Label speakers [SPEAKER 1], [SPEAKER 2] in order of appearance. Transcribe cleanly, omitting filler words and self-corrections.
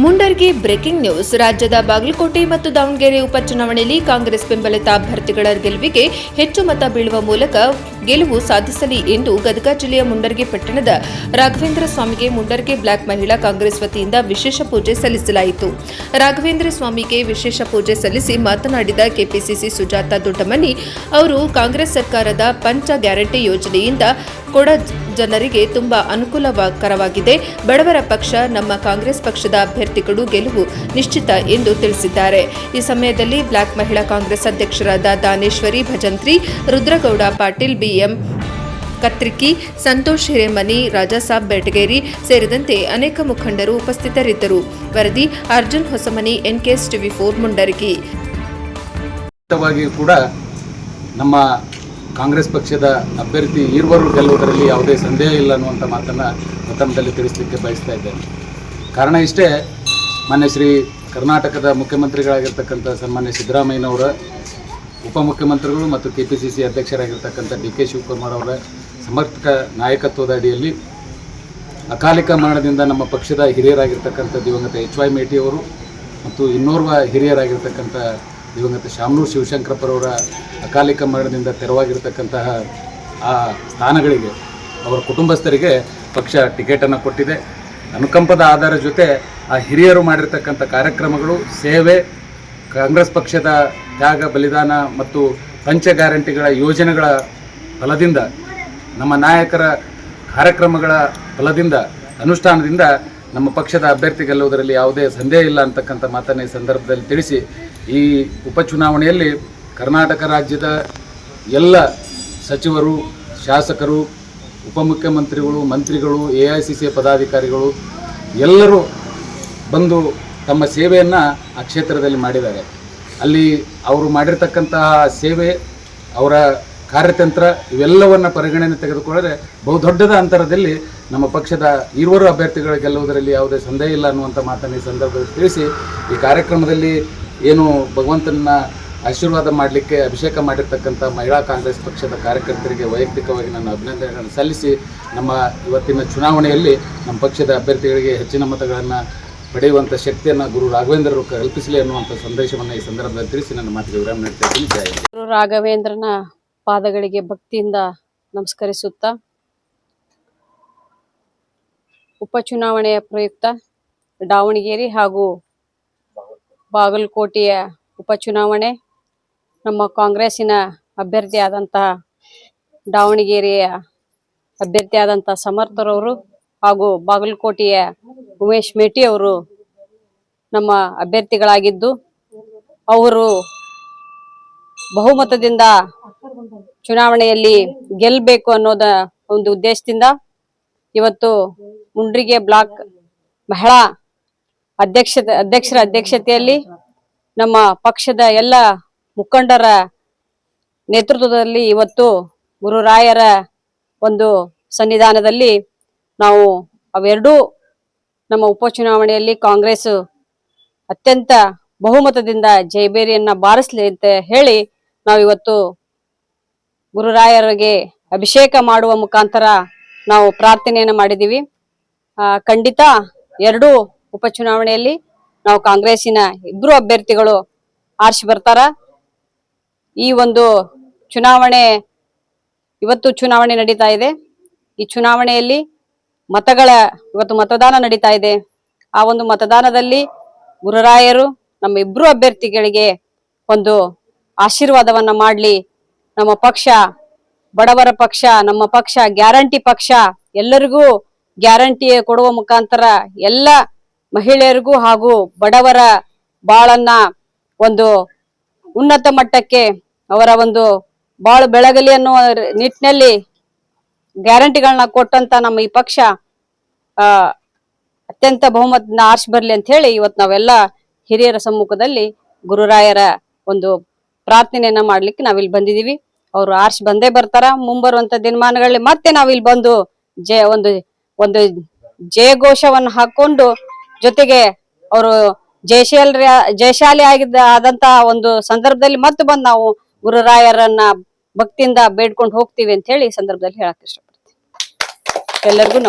[SPEAKER 1] Mundargi breaking news. ರಾಜ್ಯದ ಬಾಗಲಕೋಟೆ ಮತ್ತು ದಾವಣಗೆರೆ ಉಪಚುನಾವಣೆಯಲ್ಲಿ ಕಾಂಗ್ರೆಸ್ ಬೆಂಬಲಿತ ಅಭ್ಯರ್ಥಿಗಳ ಗೆಲುವಿಗೆ ಹೆಚ್ಚು ಮತ ಬೀಳುವ ಮೂಲಕ ಗೆಲುವು ಸಾಧಿಸಲಿ ಎಂದು ಗದಗ ಜಿಲ್ಲೆಯ ಮುಂಡರ್ಗಿ ಪಟ್ಟಣದ ರಾಘವೇಂದ್ರ ಸ್ವಾಮಿಗೆ ಮುಂಡರ್ಗಿ ಬ್ಲಾಕ್ ಮಹಿಳಾ ಕಾಂಗ್ರೆಸ್ ವತಿಯಿಂದ ವಿಶೇಷ ಪೂಜೆ ಸಲ್ಲಿಸಲಾಯಿತು. ರಾಘವೇಂದ್ರ ಸ್ವಾಮಿಗೆ ವಿಶೇಷ ಪೂಜೆ ಸಲ್ಲಿಸಿ ಮಾತನಾಡಿದ ಕೆಪಿಸಿಸಿ ಸುಜಾತ ದೊಡ್ಡಮನಿ ಅವರು, ಕಾಂಗ್ರೆಸ್ ಸರ್ಕಾರದ ಪಂಚ ಗ್ಯಾರಂಟಿ ಯೋಜನೆಯಿಂದ ಕೊಡ ಜನರಿಗೆ ತುಂಬಾ ಅನುಕೂಲಕರವಾಗಿದೆ. ಬಡವರ ಪಕ್ಷ ನಮ್ಮ ಕಾಂಗ್ರೆಸ್ ಪಕ್ಷದ ಅಭ್ಯರ್ಥಿಗಳು ಗೆಲುವು ನಿಶ್ಚಿತ ಎಂದು ತಿಳಿಸಿದ್ದಾರೆ. ಈ ಸಮಯದಲ್ಲಿ ಬ್ಲಾಕ್ ಮಹಿಳಾ ಕಾಂಗ್ರೆಸ್ ಅಧ್ಯಕ್ಷರಾದ ದಾನೇಶ್ವರಿ ಭಜಂತ್ರಿ, ರುದ್ರಗೌಡ ಪಾಟೀಲ್, ಬಿಎಂ ಕತ್ರಿಕಿ, ಸಂತೋಷ್ ಹಿರೇಮನಿ, ರಾಜಾಸಾಬ್ ಬೆಟಗೇರಿ ಸೇರಿದಂತೆ ಅನೇಕ ಮುಖಂಡರು ಉಪಸ್ಥಿತರಿದ್ದರು. ವರದಿ ಅರ್ಜುನ್ ಹೊಸಮನಿ, ಎನ್ಕೆಎಸ್ ಟಿವಿ4 ಮುಂಡರಗಿ.
[SPEAKER 2] ಕೂಡ ನಮ್ಮ ಕಾಂಗ್ರೆಸ್ ಪಕ್ಷದ ಅಭ್ಯರ್ಥಿ ಇರುವರು ಗೆಲ್ಲುವುದರಲ್ಲಿ ಯಾವುದೇ ಸಂದೇಹ ಇಲ್ಲ ಅನ್ನುವಂಥ ಮಾತನ್ನು ಪ್ರಥಮದಲ್ಲಿ ತಿಳಿಸಲಿಕ್ಕೆ ಬಯಸ್ತಾ ಇದ್ದೇನೆ. ಕಾರಣ ಇಷ್ಟೇ, ಮಾನ್ಯ ಶ್ರೀ ಕರ್ನಾಟಕದ ಮುಖ್ಯಮಂತ್ರಿಗಳಾಗಿರ್ತಕ್ಕಂಥ ಸನ್ಮಾನ್ಯ ಸಿದ್ದರಾಮಯ್ಯನವರ, ಉಪಮುಖ್ಯಮಂತ್ರಿಗಳು ಮತ್ತು ಕೆಪಿಸಿಸಿ ಅಧ್ಯಕ್ಷರಾಗಿರ್ತಕ್ಕಂಥ ಡಿ.ಕೆ. ಶಿವಕುಮಾರ್ ಅವರ ಸಮರ್ಥ ನಾಯಕತ್ವದ ಅಡಿಯಲ್ಲಿ ಅಕಾಲಿಕ ಮರಣದಿಂದ ನಮ್ಮ ಪಕ್ಷದ ಹಿರಿಯರಾಗಿರ್ತಕ್ಕಂಥ ದಿವಂಗತ ಎಚ್.ವೈ. ಮೇಟಿ ಅವರು ಮತ್ತು ಇನ್ನೋರ್ವ ಹಿರಿಯರಾಗಿರ್ತಕ್ಕಂಥ ದಿವಂಗತ ಶಾಮನೂರು ಶಿವಶಂಕರಪ್ಪರವರ ಅಕಾಲಿಕ ಮರಣದಿಂದ ತೆರವಾಗಿರ್ತಕ್ಕಂತಹ ಆ ಸ್ಥಾನಗಳಿಗೆ ಅವರ ಕುಟುಂಬಸ್ಥರಿಗೆ ಪಕ್ಷ ಟಿಕೆಟನ್ನು ಕೊಟ್ಟಿದೆ. ಅನುಕಂಪದ ಆಧಾರದ ಜೊತೆ ಆ ಹಿರಿಯರು ಮಾಡಿರ್ತಕ್ಕಂಥ ಕಾರ್ಯಕ್ರಮಗಳು, ಸೇವೆ, ಕಾಂಗ್ರೆಸ್ ಪಕ್ಷದ ತ್ಯಾಗ, ಬಲಿದಾನ ಮತ್ತು ಪಂಚ ಗ್ಯಾರಂಟಿಗಳ ಯೋಜನೆಗಳ ಫಲದಿಂದ, ನಮ್ಮ ನಾಯಕರ ಕಾರ್ಯಕ್ರಮಗಳ ಫಲದಿಂದ, ಅನುಷ್ಠಾನದಿಂದ ನಮ್ಮ ಪಕ್ಷದ ಅಭ್ಯರ್ಥಿ ಗೆಲ್ಲುವುದರಲ್ಲಿ ಯಾವುದೇ ಸಂದೇಹ ಇಲ್ಲ ಅಂತಕ್ಕಂಥ ಮಾತನ್ನು ಈ ಸಂದರ್ಭದಲ್ಲಿ ತಿಳಿಸಿ, ಈ ಉಪಚುನಾವಣೆಯಲ್ಲಿ ಕರ್ನಾಟಕ ರಾಜ್ಯದ ಎಲ್ಲ ಸಚಿವರು, ಶಾಸಕರು, ಉಪಮುಖ್ಯಮಂತ್ರಿಗಳು, ಮಂತ್ರಿಗಳು, AICC ಪದಾಧಿಕಾರಿಗಳು ಎಲ್ಲರೂ ಬಂದು ತಮ್ಮ ಸೇವೆಯನ್ನು ಆ ಕ್ಷೇತ್ರದಲ್ಲಿ ಮಾಡಿದ್ದಾರೆ. ಅಲ್ಲಿ ಅವರು ಮಾಡಿರ್ತಕ್ಕಂತಹ ಸೇವೆ, ಅವರ ಕಾರ್ಯತಂತ್ರ ಇವೆಲ್ಲವನ್ನು ಪರಿಗಣನೆ ತೆಗೆದುಕೊಂಡರೆ ಬಹುದೊಡ್ಡದ ಅಂತರದಲ್ಲಿ ನಮ್ಮ ಪಕ್ಷದ ಇರುವರು ಅಭ್ಯರ್ಥಿಗಳು ಗೆಲ್ಲುವುದರಲ್ಲಿ ಯಾವುದೇ ಸಂದೇಹ ಇಲ್ಲ ಅನ್ನುವಂಥ ಮಾತನ್ನು ಈ ಸಂದರ್ಭದಲ್ಲಿ ತಿಳಿಸಿ, ಈ ಕಾರ್ಯಕ್ರಮದಲ್ಲಿ ಏನು ಭಗವಂತನ ಆಶೀರ್ವಾದ ಮಾಡಲಿಕ್ಕೆ ಅಭಿಷೇಕ ಮಾಡಿರ್ತಕ್ಕಂಥ ಮಹಿಳಾ ಕಾಂಗ್ರೆಸ್ ಪಕ್ಷದ ಕಾರ್ಯಕರ್ತರಿಗೆ ವೈಯಕ್ತಿಕವಾಗಿ ನನ್ನ ಅಭಿನಂದನೆಗಳನ್ನು ಸಲ್ಲಿಸಿ, ನಮ್ಮ ಇವತ್ತಿನ ಚುನಾವಣೆಯಲ್ಲಿ ನಮ್ಮ ಪಕ್ಷದ ಅಭ್ಯರ್ಥಿಗಳಿಗೆ ಹೆಚ್ಚಿನ ಮತಗಳನ್ನು ಪಡೆಯುವಂಥ ಶಕ್ತಿಯನ್ನು ಗುರು ರಾಘವೇಂದ್ರರು ಕಲ್ಪಿಸಲಿ ಅನ್ನುವಂಥ ಸಂದೇಶವನ್ನು ಈ ಸಂದರ್ಭದಲ್ಲಿ ತಿಳಿಸಿ ನನ್ನ ಮಾತಿಗೆ ವಿರಾಮ ನೀಡ್ತೇನೆ. ಜೈ ಹಿಂದ್.
[SPEAKER 3] ಗುರು ರಾಘವೇಂದ್ರನ ಪಾದಗಳಿಗೆ ಭಕ್ತಿಯಿಂದ ನಮಸ್ಕರಿಸುತ್ತಾ, ಉಪಚುನಾವಣೆಯ ಪ್ರಯುಕ್ತ ದಾವಣಗೆರೆ ಹಾಗೂ ಬಾಗಲಕೋಟೆಯ ಉಪಚುನಾವಣೆ, ನಮ್ಮ ಕಾಂಗ್ರೆಸ್ಸಿನ ಅಭ್ಯರ್ಥಿಯಾದಂತಹ ದಾವಣಗೆರೆಯ ಅಭ್ಯರ್ಥಿಯಾದಂತಹ ಸಮರ್ಥರವರು ಹಾಗೂ ಬಾಗಲಕೋಟೆಯ ಉಮೇಶ್ ಮೇಟಿ ಅವರು ನಮ್ಮ ಅಭ್ಯರ್ಥಿಗಳಾಗಿದ್ದು, ಅವರು ಬಹುಮತದಿಂದ ಚುನಾವಣೆಯಲ್ಲಿ ಗೆಲ್ಲಬೇಕು ಅನ್ನೋದ ಒಂದು ಉದ್ದೇಶದಿಂದ ಇವತ್ತು ಮುಂಡ್ರಿಗಿ ಬ್ಲಾಕ್ ಮಹಿಳಾ ಅಧ್ಯಕ್ಷರ ಅಧ್ಯಕ್ಷತೆಯಲ್ಲಿ ನಮ್ಮ ಪಕ್ಷದ ಎಲ್ಲ ಮುಖಂಡರ ನೇತೃತ್ವದಲ್ಲಿ ಇವತ್ತು ಗುರುರಾಯರ ಒಂದು ಸನ್ನಿಧಾನದಲ್ಲಿ ನಾವು ಅವೆರಡೂ ನಮ್ಮ ಉಪಚುನಾವಣೆಯಲ್ಲಿ ಕಾಂಗ್ರೆಸ್ ಅತ್ಯಂತ ಬಹುಮತದಿಂದ ಜಯಬೇರಿಯನ್ನ ಬಾರಿಸಲಿ ಅಂತ ಹೇಳಿ ನಾವಿವತ್ತು ಗುರುರಾಯರಿಗೆ ಅಭಿಷೇಕ ಮಾಡುವ ಮುಖಾಂತರ ನಾವು ಪ್ರಾರ್ಥನೆಯನ್ನು ಮಾಡಿದ್ದೀವಿ. ಖಂಡಿತ ಎರಡೂ ಉಪಚುನಾವಣೆಯಲ್ಲಿ ನಾವು ಕಾಂಗ್ರೆಸ್ಸಿನ ಇಬ್ರು ಅಭ್ಯರ್ಥಿಗಳು ಆರ್ಸಿ ಬರ್ತಾರ. ಈ ಒಂದು ಇವತ್ತು ಚುನಾವಣೆ ನಡೀತಾ ಇದೆ. ಈ ಚುನಾವಣೆಯಲ್ಲಿ ಇವತ್ತು ಮತದಾನ ನಡೀತಾ ಇದೆ. ಆ ಒಂದು ಮತದಾನದಲ್ಲಿ ಗುರುರಾಯರು ನಮ್ಮ ಇಬ್ರು ಅಭ್ಯರ್ಥಿಗಳಿಗೆ ಒಂದು ಆಶೀರ್ವಾದವನ್ನ ಮಾಡ್ಲಿ. ನಮ್ಮ ಪಕ್ಷ ಬಡವರ ಪಕ್ಷ, ನಮ್ಮ ಪಕ್ಷ ಗ್ಯಾರಂಟಿ ಪಕ್ಷ, ಎಲ್ಲರಿಗೂ ಗ್ಯಾರಂಟಿ ಕೊಡುವ ಮುಖಾಂತರ ಎಲ್ಲ ಮಹಿಳೆಯರಿಗೂ ಹಾಗೂ ಬಡವರ ಬಾಳನ್ನ ಒಂದು ಉನ್ನತ ಮಟ್ಟಕ್ಕೆ ಅವರ ಒಂದು ಬಾಳು ಬೆಳಗಲಿ ಅನ್ನುವ ನಿಟ್ಟಿನಲ್ಲಿ ಗ್ಯಾರಂಟಿಗಳನ್ನ ಕೊಟ್ಟಂತ ನಮ್ಮ ಈ ಪಕ್ಷ ಅತ್ಯಂತ ಬಹುಮತದಿಂದ ಆರ್ಸಿ ಬರ್ಲಿ ಅಂತ ಹೇಳಿ ಇವತ್ತು ನಾವೆಲ್ಲ ಹಿರಿಯರ ಸಮ್ಮುಖದಲ್ಲಿ ಗುರುರಾಯರ ಒಂದು ಪ್ರಾರ್ಥನೆಯನ್ನ ಮಾಡ್ಲಿಕ್ಕೆ ನಾವಿಲ್ಲಿ ಬಂದಿದೀವಿ. ಅವರು ಆರ್ಸಿ ಬಂದೇ ಬರ್ತಾರ. ಮುಂಬರುವಂತ ದಿನಮಾನಗಳಲ್ಲಿ ಮತ್ತೆ ನಾವಿಲ್ಲಿ ಬಂದು ಒಂದು ಜಯಘೋಷವನ್ನು ಹಾಕೊಂಡು, ಜೊತೆಗೆ ಅವರು ಜಯಶಾಲಿ ಆದಂತಹ ಒಂದು ಸಂದರ್ಭದಲ್ಲಿ ಮತ್ತೆ ಬಂದು ನಾವು ಗುರುರಾಯರನ್ನ ಭಕ್ತಿಯಿಂದ ಬೇಡ್ಕೊಂಡು ಹೋಗ್ತೀವಿ ಅಂತ ಹೇಳಿ ಈ ಸಂದರ್ಭದಲ್ಲಿ ಹೇಳಕ್ ಇಷ್ಟಪಡ್ತೀನಿ. ಎಲ್ಲರಿಗೂ